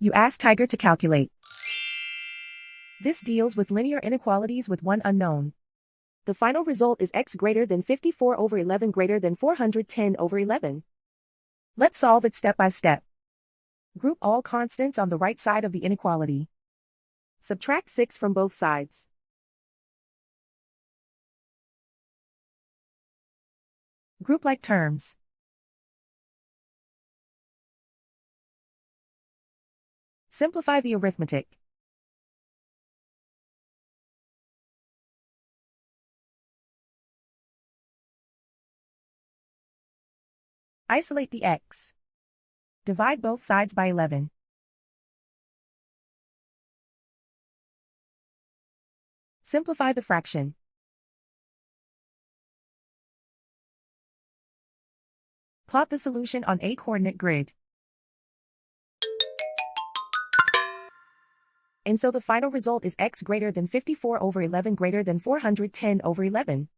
You ask Tiger to calculate. This deals with linear inequalities with one unknown. The final result is x greater than 54 over 11 greater than 410 over 11. Let's solve it step by step. Group all constants on the right side of the inequality. Subtract 6 from both sides. Group like terms. Simplify the arithmetic. Isolate the x. Divide both sides by 11. Simplify the fraction. Plot the solution on a coordinate grid. And so the final result is x greater than 54 over 11 greater than 410 over 11.